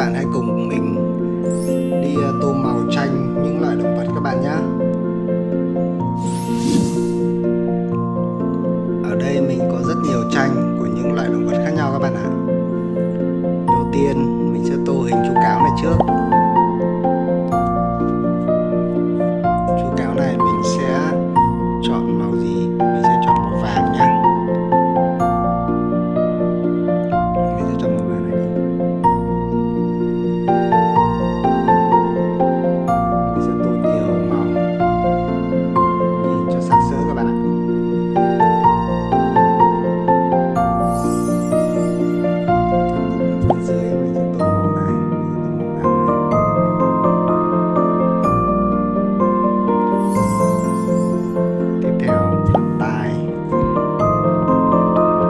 bạn hãy cùng mình đi tô màu tranh những loài động vật các bạn nhé. Ở đây mình có rất nhiều tranh của những loại động vật khác nhau các bạn ạ. Đầu tiên mình sẽ tô hình chú cáo này trước. Chú cáo này mình sẽ chọn màu gì? Mình sẽ chọn màu vàng nha. Mình sẽ chọn màu vàng này đi. Mình sẽ tô nhiều màu nhìn cho sặc sỡ các bạn ạ. Bên dưới mình sẽ tô màu này, mình sẽ tô màu vàng này. Tiếp theo phần tai,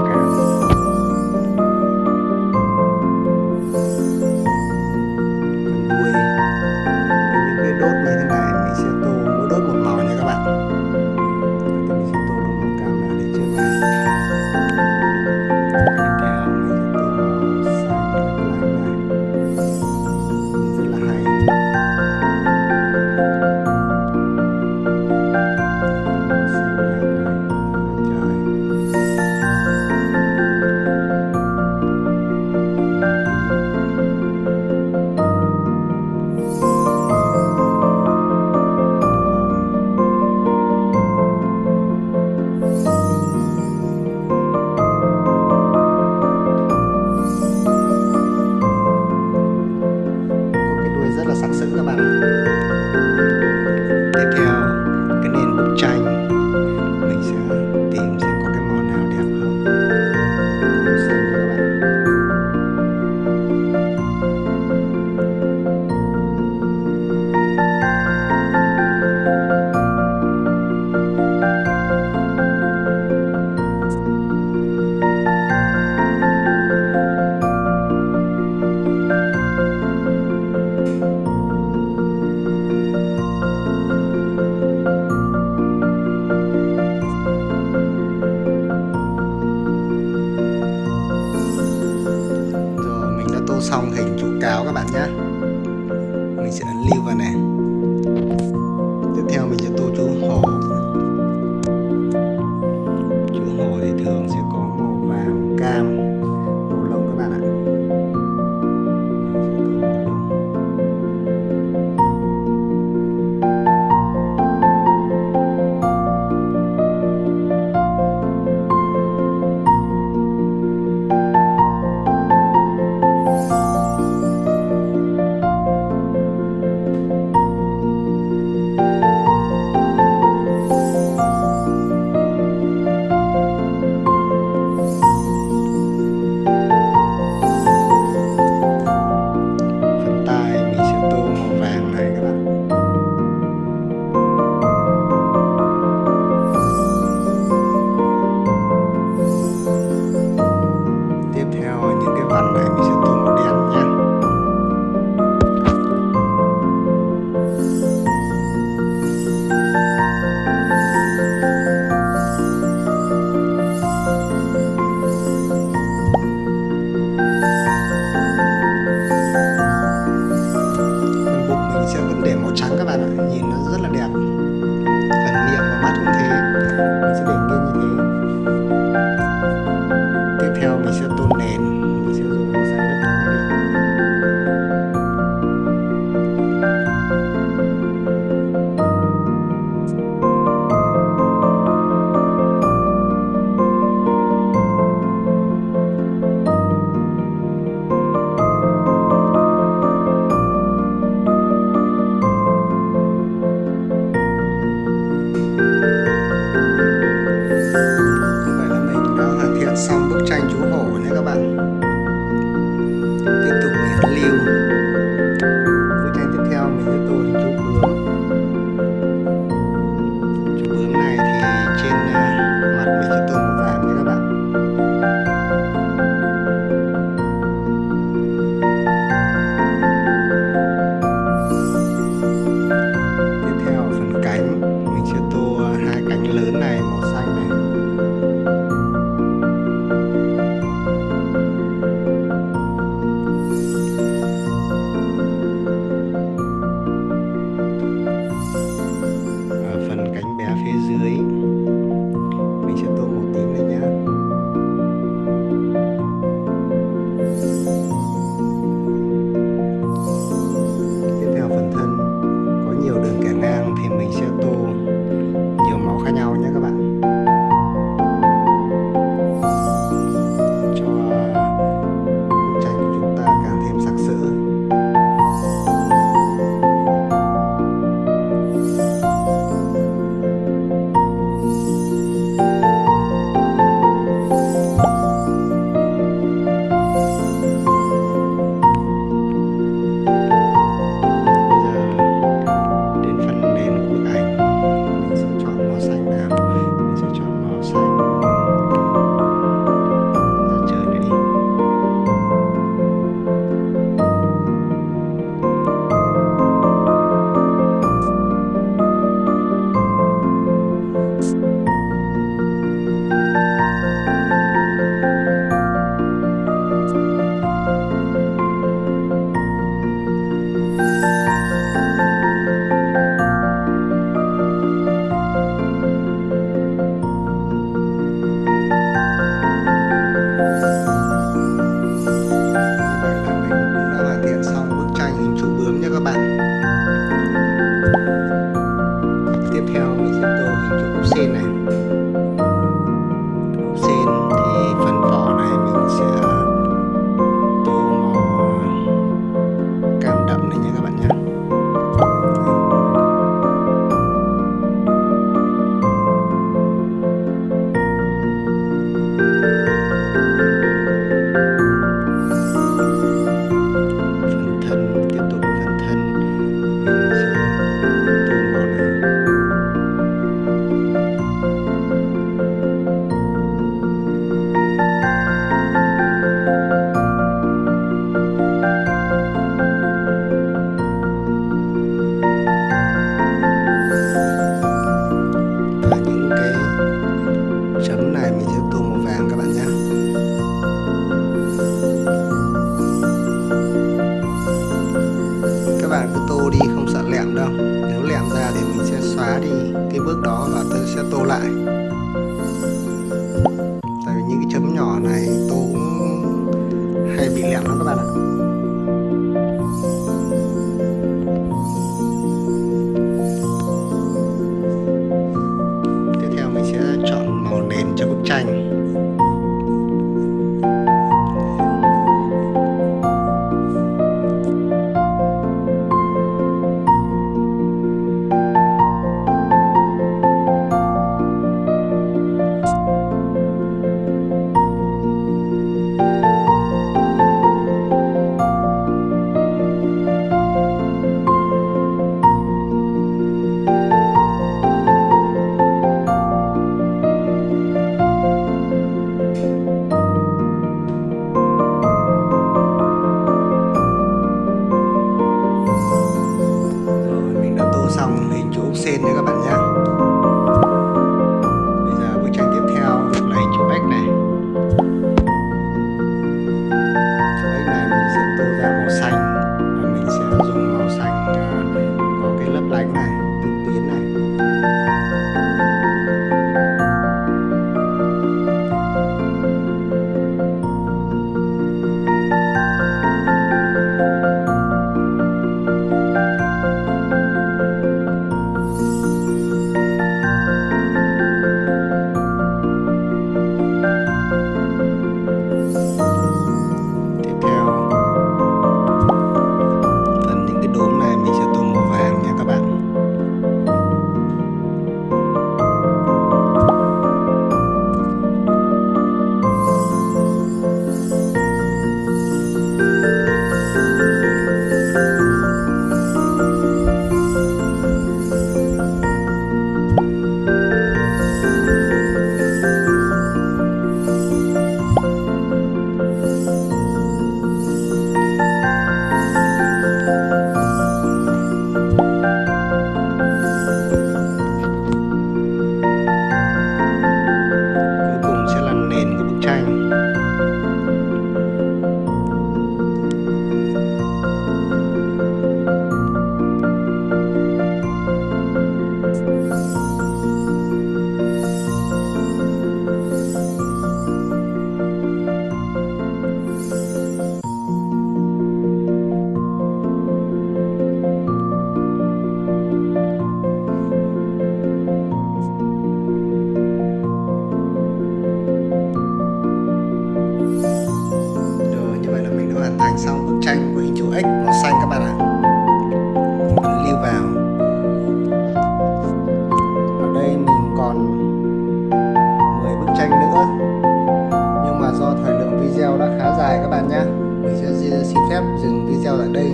cán, phần đuôi. Với những cái đốt như thế này mình sẽ tô mỗi đốt một màu nha các bạn. Thì mình sẽ tô luôn màu cam này lên trước này. Tiếp theo mình sẽ tô màu xanh lấp lánh này, nhìn rất là hay. Màu xanh nhạt này, trời. Có cái đuôi rất là sặc sỡ các bạn ạ. Tiếp theo cái nền bức tranh mình sẽ tìm xem có cái màu nào đẹp không. Màu xanh cho các bạn. Rồi mình đã tô xong hình chú cáo các bạn nhé. Mình sẽ ấn lưu vào này. Tiếp theo mình sẽ tô chú hổ. Chú hổ thì thường sẽ có màu vàng cam, màu lông các bạn ạ. Mình sẽ tô màu lông. sẽ tô lại. Tại vì những cái chấm nhỏ này tô cũng hay bị lẹm lắm các bạn ạ. Tiếp theo mình sẽ chọn màu nền cho bức tranh. Xong hình chú ốc sên đấy các bạn nhé. Bây giờ bức tranh tiếp theo là hình chú ếch này. Chú ếch này mình sẽ tô ra màu xanh và mình sẽ dùng màu xanh có cái lấp lánh này, tinh tuyến này. Xong bức tranh của hình chú ếch màu xanh các bạn ạ. Mình lưu vào. Ở đây mình còn 10 bức tranh nữa, nhưng mà do thời lượng video đã khá dài các bạn nhé, mình sẽ xin phép dừng video tại đây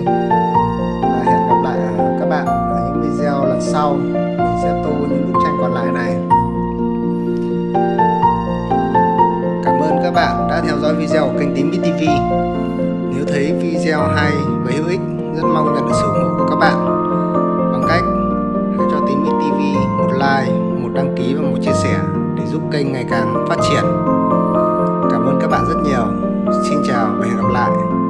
và hẹn gặp lại các bạn ở những video lần sau. Mình sẽ tô những bức tranh còn lại này. Cảm ơn các bạn đã theo dõi video của kênh Tím Mít TV. Nếu thấy video hay và hữu ích, rất mong nhận được sự ủng hộ của các bạn bằng cách hãy cho Tím Mít TV một like, một đăng ký và một chia sẻ để giúp kênh ngày càng phát triển. Cảm ơn các bạn rất nhiều. Xin chào và hẹn gặp lại.